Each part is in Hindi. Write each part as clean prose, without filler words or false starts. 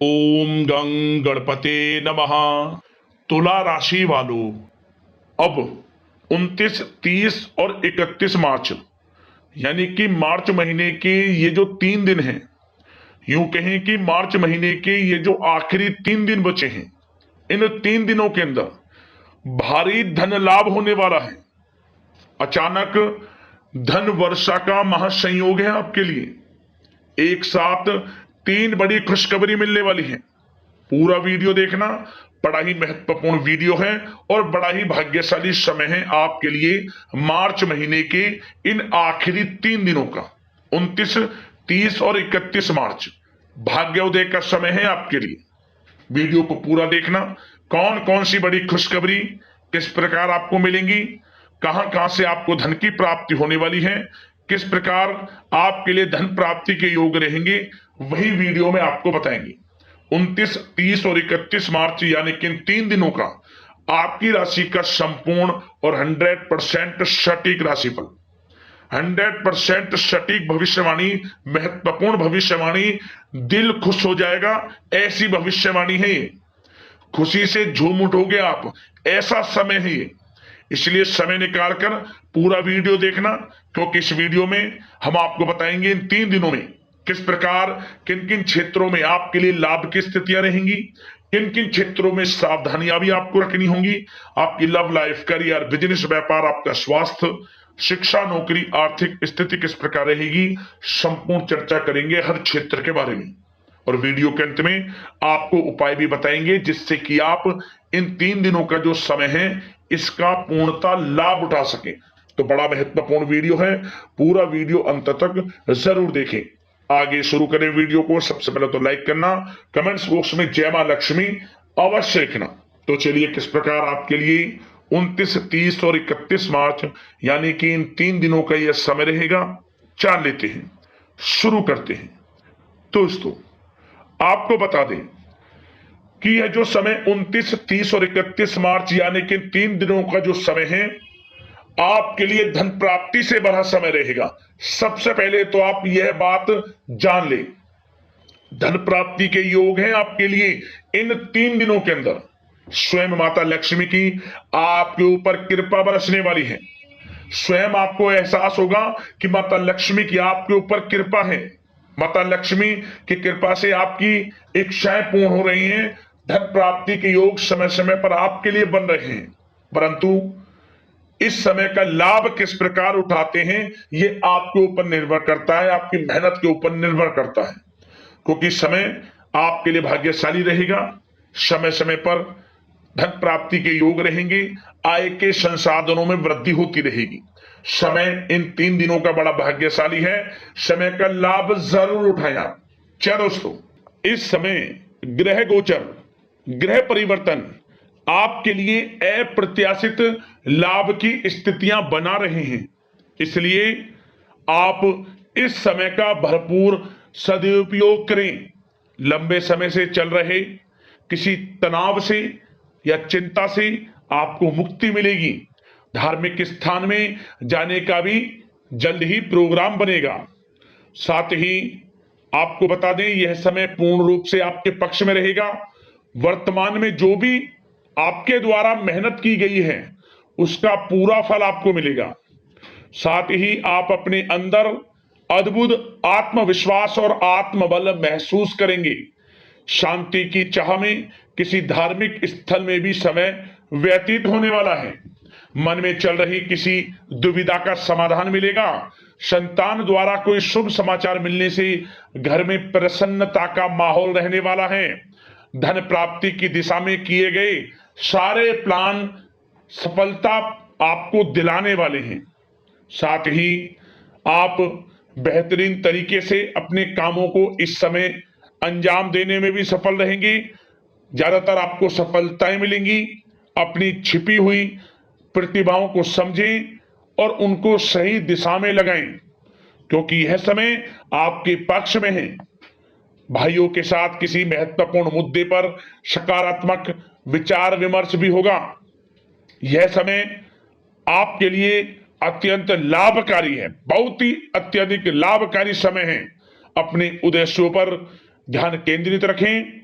ओम गं गणपते नमः। तुला राशि वालों, अब 29, 30 और 31 मार्च यानी कि मार्च महीने के ये जो 3 दिन हैं, यूं कहें कि मार्च महीने के ये जो आखिरी 3 दिन बचे हैं, इन 3 दिनों के अंदर भारी धन लाभ होने वाला है। अचानक धन वर्षा का महासंयोग है आपके लिए। एक साथ 3 बड़ी खुशखबरी मिलने वाली है। पूरा वीडियो देखना, बड़ा ही महत्वपूर्ण वीडियो है और बड़ा ही भाग्यशाली समय है आपके लिए। मार्च महीने के इन आखिरी 3 दिनों का 29, 30 और 31 मार्च भाग्योदय का समय है आपके लिए। वीडियो को पूरा देखना। कौन कौन सी बड़ी खुशखबरी किस प्रकार आपको मिलेंगी, कहां कहां से आपको धन की प्राप्ति होने वाली है, किस प्रकार आपके लिए धन प्राप्ति के योग रहेंगे, वही वीडियो में आपको बताएंगे। 29, 30 और 31 मार्च यानी कि इन 3 दिनों का आपकी राशि का संपूर्ण और 100% सटीक राशिफल, 100% सटीक भविष्यवाणी, महत्वपूर्ण भविष्यवाणी, दिल खुश हो जाएगा ऐसी भविष्यवाणी है ये। खुशी से झूम उठोगे आप, ऐसा समय है ये। इसलिए समय निकालकर पूरा वीडियो देखना, क्योंकि इस वीडियो में हम आपको बताएंगे इन 3 दिनों में किस प्रकार किन किन क्षेत्रों में आपके लिए लाभ की स्थितियां रहेंगी, किन किन क्षेत्रों में सावधानियां भी आपको रखनी होंगी। आपकी लव लाइफ, करियर, बिजनेस, व्यापार, आपका स्वास्थ्य, शिक्षा, नौकरी, आर्थिक स्थिति किस प्रकार रहेगी, संपूर्ण चर्चा करेंगे हर क्षेत्र के बारे में। और वीडियो के अंत में आपको उपाय भी बताएंगे जिससे कि आप इन 3 दिनों का जो समय है इसका पूर्णता लाभ उठा सके। तो बड़ा महत्वपूर्ण वीडियो है, पूरा वीडियो अंत तक जरूर देखें। आगे शुरू करें वीडियो को। सबसे पहले तो लाइक करना, कमेंट्स बॉक्स में जय मां लक्ष्मी अवश्य लिखना। तो चलिए किस प्रकार आपके लिए 29, 30 और 31 मार्च यानी कि इन 3 दिनों का यह समय रहेगा, जान लेते हैं, शुरू करते हैं। दोस्तों, आपको बता दें कि यह जो समय 29, 30 और 31 मार्च यानी कि 3 दिनों का जो समय है आपके लिए धन प्राप्ति से भरा समय रहेगा। सबसे पहले तो आप यह बात जान ले, धन प्राप्ति के योग हैं आपके लिए इन 3 दिनों के अंदर। स्वयं माता लक्ष्मी की आपके ऊपर कृपा बरसने वाली है। स्वयं आपको एहसास होगा कि माता लक्ष्मी की आपके ऊपर कृपा है। माता लक्ष्मी की कृपा से आपकी इच्छाएं पूर्ण हो रही हैं। धन प्राप्ति के योग समय समय पर आपके लिए बन रहे हैं, परंतु इस समय का लाभ किस प्रकार उठाते हैं ये आपके ऊपर निर्भर करता है, आपकी मेहनत के ऊपर निर्भर करता है। क्योंकि समय आपके लिए भाग्यशाली रहेगा, समय समय पर धन प्राप्ति के योग रहेंगे, आय के संसाधनों में वृद्धि होती रहेगी। समय इन 3 दिनों का बड़ा भाग्यशाली है, समय का लाभ जरूर उठाया। क्या दोस्तों, इस समय ग्रह गोचर, ग्रह परिवर्तन आपके लिए अप्रत्याशित लाभ की स्थितियां बना रहे हैं। इसलिए आप इस समय का भरपूर सदुपयोग करें। लंबे समय से चल रहे किसी तनाव से या चिंता से आपको मुक्ति मिलेगी। धार्मिक स्थान में जाने का भी जल्द ही प्रोग्राम बनेगा। साथ ही आपको बता दें यह समय पूर्ण रूप से आपके पक्ष में रहेगा। वर्तमान में जो भी आपके द्वारा मेहनत की गई है उसका पूरा फल आपको मिलेगा। साथ ही आप अपने अंदर अद्भुत आत्मविश्वास और आत्मबल महसूस करेंगे। शांति की चाह में किसी धार्मिक स्थल में भी समय व्यतीत होने वाला है। मन में चल रही किसी दुविधा का समाधान मिलेगा। संतान द्वारा कोई शुभ समाचार मिलने से घर में प्रसन्नता का माहौल रहने वाला है। धन प्राप्ति की दिशा में किए गए सारे प्लान सफलता आपको दिलाने वाले हैं। साथ ही आप बेहतरीन तरीके से अपने कामों को इस समय अंजाम देने में भी सफल रहेंगे। ज्यादातर आपको सफलताएं मिलेंगी। अपनी छिपी हुई प्रतिभाओं को समझें और उनको सही दिशा में लगाएं, क्योंकि यह समय आपके पक्ष में है। भाइयों के साथ किसी महत्वपूर्ण मुद्दे पर सकारात्मक विचार विमर्श भी होगा। यह समय आपके लिए अत्यंत लाभकारी है, बहुत ही अत्यधिक लाभकारी समय है। अपने उद्देश्यों पर ध्यान केंद्रित रखें।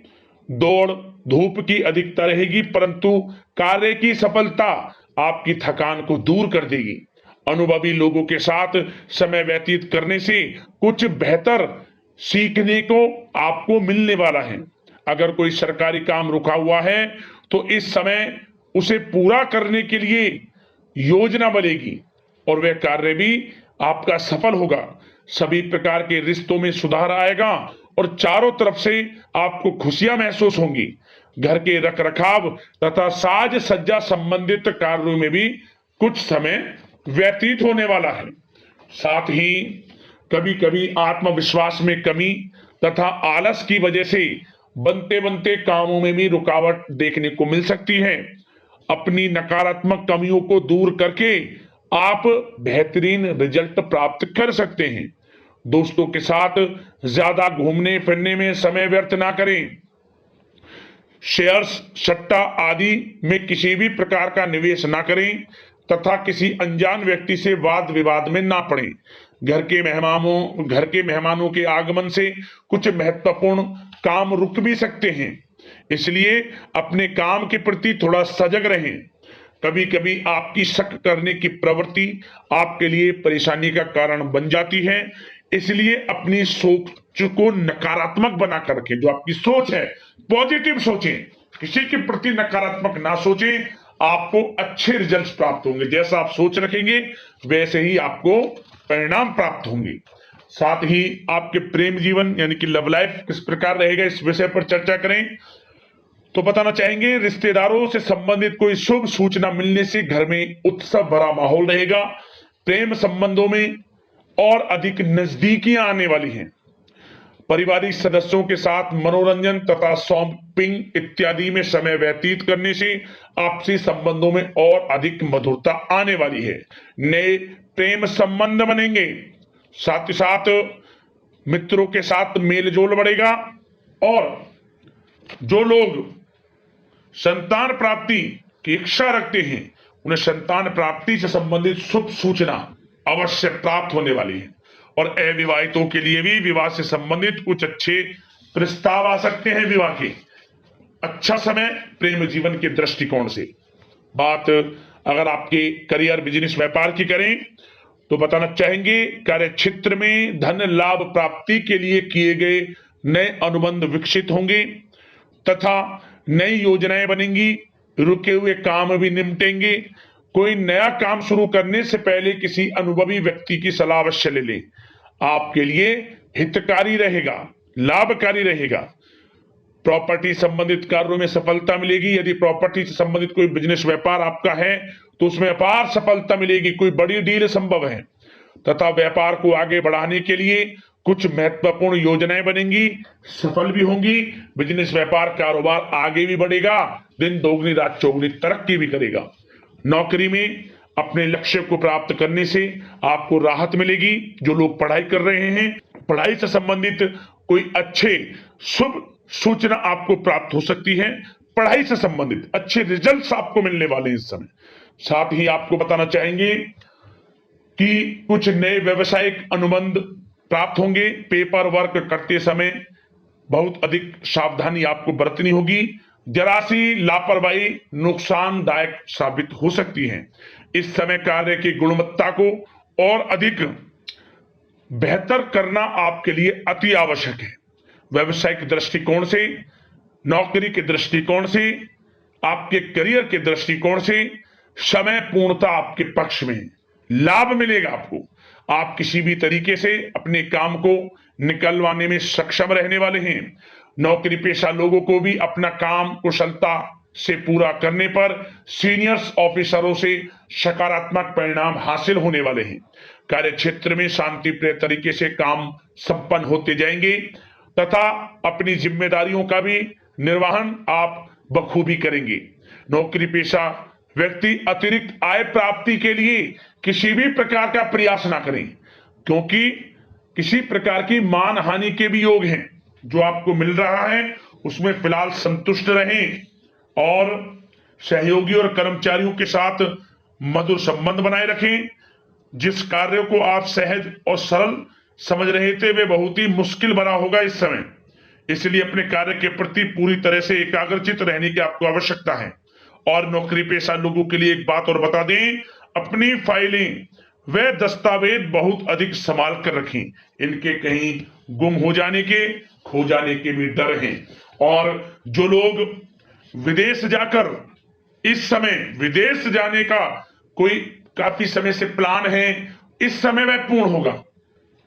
दौड़ धूप की अधिकता रहेगी, परंतु कार्य की सफलता आपकी थकान को दूर कर देगी। अनुभवी लोगों के साथ समय व्यतीत करने से कुछ बेहतर सीखने को आपको मिलने वाला है। अगर कोई सरकारी काम रुका हुआ है तो इस समय उसे पूरा करने के लिए योजना बनेगी और वह कार्य भी आपका सफल होगा। सभी प्रकार के रिश्तों में सुधार आएगा और चारों तरफ से आपको खुशियां महसूस होंगी। घर के रखरखाव तथा साज सज्जा संबंधित कार्यों में भी कुछ समय व्यतीत होने वाला है। साथ ही कभी कभी आत्मविश्वास में कमी तथा आलस की वजह से बनते बनते कामों में भी रुकावट देखने को मिल सकती है। अपनी नकारात्मक कमियों को दूर करके आप बेहतरीन रिजल्ट प्राप्त कर सकते हैं। दोस्तों के साथ ज्यादा घूमने फिरने में समय व्यर्थ ना करें। शेयर्स सट्टा आदि में किसी भी प्रकार का निवेश ना करें तथा किसी अनजान व्यक्ति से वाद विवाद में ना पड़ें। घर के मेहमानों के आगमन से कुछ महत्वपूर्ण काम रुक भी सकते हैं, इसलिए अपने काम के प्रति थोड़ा सजग रहें। कभी कभी आपकी शक करने की प्रवृत्ति आपके लिए परेशानी का कारण बन जाती है, इसलिए अपनी सोच को नकारात्मक बनाकर रखें। जो आपकी सोच है पॉजिटिव सोचें, किसी के प्रति नकारात्मक ना सोचें। आपको अच्छे रिजल्ट्स प्राप्त होंगे। जैसा आप सोच रखेंगे वैसे ही आपको परिणाम प्राप्त होंगे। साथ ही आपके प्रेम जीवन यानी कि लव लाइफ किस प्रकार रहेगा, इस विषय पर चर्चा करें तो बताना चाहेंगे रिश्तेदारों से संबंधित कोई शुभ सूचना मिलने से घर में उत्सव भरा माहौल रहेगा। प्रेम संबंधों में और अधिक नजदीकियां आने वाली हैं। पारिवारिक सदस्यों के साथ मनोरंजन तथा शॉपिंग इत्यादि में समय व्यतीत करने से आपसी संबंधों में और अधिक मधुरता आने वाली है। नए प्रेम संबंध बनेंगे। साथ ही साथ मित्रों के साथ मेल जोल बढ़ेगा और जो लोग संतान प्राप्ति की इच्छा रखते हैं उन्हें संतान प्राप्ति से संबंधित शुभ सूचना अवश्य प्राप्त होने वाली है। और अविवाहितों के लिए भी विवाह से संबंधित कुछ अच्छे प्रस्ताव आ सकते हैं। विवाह के अच्छा समय प्रेम जीवन के दृष्टिकोण से। बात अगर आपके करियर बिजनेस व्यापार की करें तो बताना चाहेंगे कार्य क्षेत्र में धन लाभ प्राप्ति के लिए किए गए नए अनुबंध विकसित होंगे तथा नई योजनाएं बनेंगी। रुके हुए काम भी निपटेंगे। कोई नया काम शुरू करने से पहले किसी अनुभवी व्यक्ति की सलाह अवश्य ले लें। आपके लिए हितकारी रहेगा, लाभकारी रहेगा। प्रॉपर्टी संबंधित कार्यों में सफलता मिलेगी। यदि प्रॉपर्टी से संबंधित कोई बिजनेस व्यापार आपका है तो उसमें अपार सफलता मिलेगी। कोई बड़ी डील संभव है तथा व्यापार को आगे बढ़ाने के लिए कुछ महत्वपूर्ण योजनाएं बनेंगी, सफल भी होंगी। बिजनेस व्यापार कारोबार आगे भी बढ़ेगा, दिन दोगुनी रात चौगुनी तरक्की भी करेगा। नौकरी में अपने लक्ष्य को प्राप्त करने से आपको राहत मिलेगी। जो लोग पढ़ाई कर रहे हैं, पढ़ाई से संबंधित कोई अच्छे शुभ सूचना आपको प्राप्त हो सकती है। पढ़ाई से संबंधित अच्छे रिजल्ट्स आपको मिलने वाले हैं इस समय। साथ ही आपको बताना चाहेंगे कि कुछ नए व्यवसायिक अनुबंध प्राप्त होंगे। पेपर वर्क करते समय बहुत अधिक सावधानी आपको बरतनी होगी। जरा सी लापरवाही नुकसानदायक साबित हो सकती है। इस समय कार्य की गुणवत्ता को और अधिक बेहतर करना आपके लिए अति आवश्यक है। व्यवसायिक दृष्टिकोण से, नौकरी के दृष्टिकोण से, आपके करियर के दृष्टिकोण से समय पूर्णता आपके पक्ष में है। लाभ मिलेगा आपको। आप किसी भी तरीके से अपने काम को निकलवाने में सक्षम रहने वाले हैं। नौकरी पेशा लोगों को भी अपना काम कुशलता से पूरा करने पर सीनियर्स ऑफिसरों से सकारात्मक परिणाम हासिल होने वाले हैं। कार्य क्षेत्र में शांतिप्रिय तरीके से काम संपन्न होते जाएंगे तथा अपनी जिम्मेदारियों का भी निर्वहन आप बखूबी करेंगे। नौकरी पेशा व्यक्ति अतिरिक्त आय प्राप्ति के लिए किसी भी प्रकार का प्रयास ना करें, क्योंकि किसी प्रकार की मान हानि के भी योग हैं। जो आपको मिल रहा है उसमें फिलहाल संतुष्ट रहें और सहयोगी और कर्मचारियों के साथ मधुर संबंध बनाए रखें। जिस कार्य को आप सहज और सरल समझ रहे थे वे बहुत ही मुश्किल बना होगा इस समय, इसलिए अपने कार्य के प्रति पूरी तरह से एकाग्रचित रहने की आपको आवश्यकता है। और नौकरी पेशा लोगों के लिए एक बात और बता दें, अपनी फाइलें वे दस्तावेज बहुत अधिक संभाल कर रखें। इनके कहीं गुम हो जाने के, खो जाने के भी डर हैं। और जो लोग विदेश जाकर इस समय विदेश जाने का कोई काफी समय से प्लान है, इस समय वह पूर्ण होगा।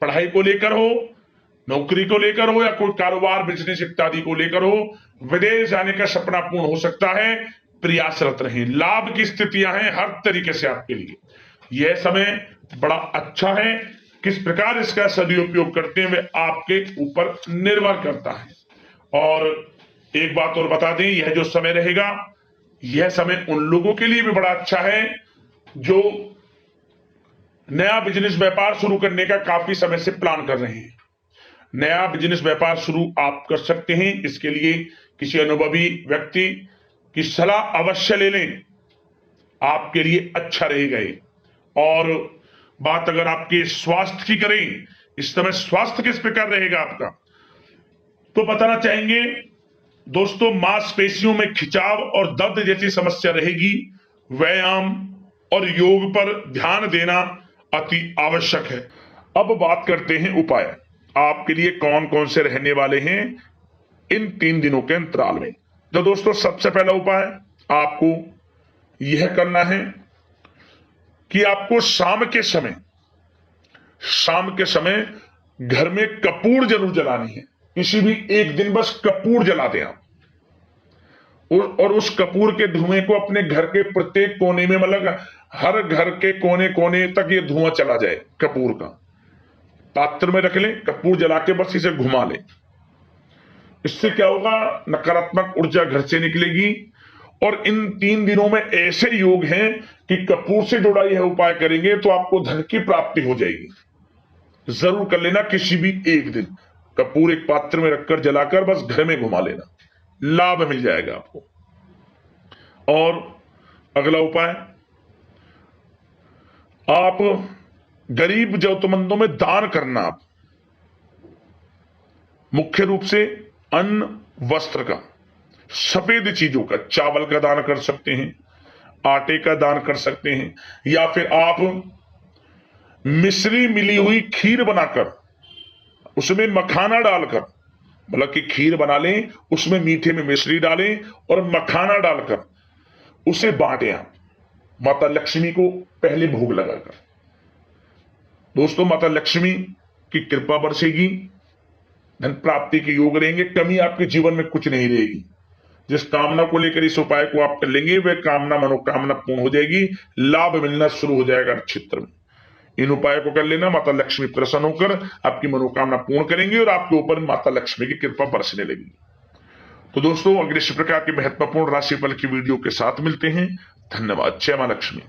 पढ़ाई को लेकर हो, नौकरी को लेकर हो, या कोई कारोबार बिजनेस इत्यादि को लेकर हो, विदेश जाने का सपना पूर्ण हो सकता है। प्रयासरत रहें। लाभ की स्थितियां हैं हर तरीके से आपके लिए। यह समय बड़ा अच्छा है। किस प्रकार इसका सदुपयोग करते हैं वे आपके ऊपर निर्भर करता है। और एक बात और बता दें, यह जो समय रहेगा, यह समय उन लोगों के लिए भी बड़ा अच्छा है जो नया बिजनेस व्यापार शुरू करने का काफी समय से प्लान कर रहे हैं। नया बिजनेस व्यापार शुरू आप कर सकते हैं। इसके लिए किसी अनुभवी व्यक्ति की सलाह अवश्य ले लें, आपके लिए अच्छा रहेगा ये। और बात अगर आपके स्वास्थ्य की करें, इस समय स्वास्थ्य किस प्रकार रहेगा आपका, तो बताना चाहेंगे दोस्तों, मांसपेशियों में खिंचाव और दर्द जैसी समस्या रहेगी। व्यायाम और योग पर ध्यान देना अति आवश्यक है। अब बात करते हैं उपाय, आपके लिए कौन कौन से रहने वाले हैं इन 3 दिनों के अंतराल में। तो दोस्तों, सबसे पहला उपाय आपको यह करना है कि आपको शाम के समय घर में कपूर जरूर जलानी है। किसी भी एक दिन बस कपूर जला दें आप, और उस कपूर के धुएं को अपने घर के प्रत्येक कोने में, मतलब हर घर के कोने कोने तक ये धुआं चला जाए। कपूर का पात्र में रख लें, कपूर जला के बस इसे घुमा लें। इससे क्या होगा, नकारात्मक ऊर्जा घर से निकलेगी। और इन 3 दिनों में ऐसे योग हैं कि कपूर से जुड़ा यह उपाय करेंगे तो आपको धन की प्राप्ति हो जाएगी। जरूर कर लेना। किसी भी एक दिन कपूर एक पात्र में रखकर जलाकर बस घर में घुमा लेना, लाभ मिल जाएगा आपको। और अगला उपाय, आप गरीब जरूरतमंदों में दान करना। आप मुख्य रूप से अन्न, वस्त्र का, सफेद चीजों का, चावल का दान कर सकते हैं, आटे का दान कर सकते हैं, या फिर आप मिश्री मिली हुई खीर बनाकर उसमें मखाना डालकर, मतलब कि खीर बना लें, उसमें मीठे में मिश्री डालें और मखाना डालकर उसे बांटें आप माता लक्ष्मी को पहले भोग लगाकर। दोस्तों, माता लक्ष्मी की कृपा बरसेगी, धन प्राप्ति के योग रहेंगे, कमी आपके जीवन में कुछ नहीं रहेगी। जिस कामना को लेकर इस उपाय को आप कर लेंगे वह कामना मनोकामना पूर्ण हो जाएगी, लाभ मिलना शुरू हो जाएगा क्षेत्र में। इन उपायों को कर लेना, माता लक्ष्मी प्रसन्न होकर आपकी मनोकामना पूर्ण करेंगे और आपके ऊपर माता लक्ष्मी की कृपा बरसने लगेगी। तो दोस्तों, अगले इस प्रकार के महत्वपूर्ण राशिफल की वीडियो के साथ मिलते हैं। धन्यवाद। जय मां लक्ष्मी।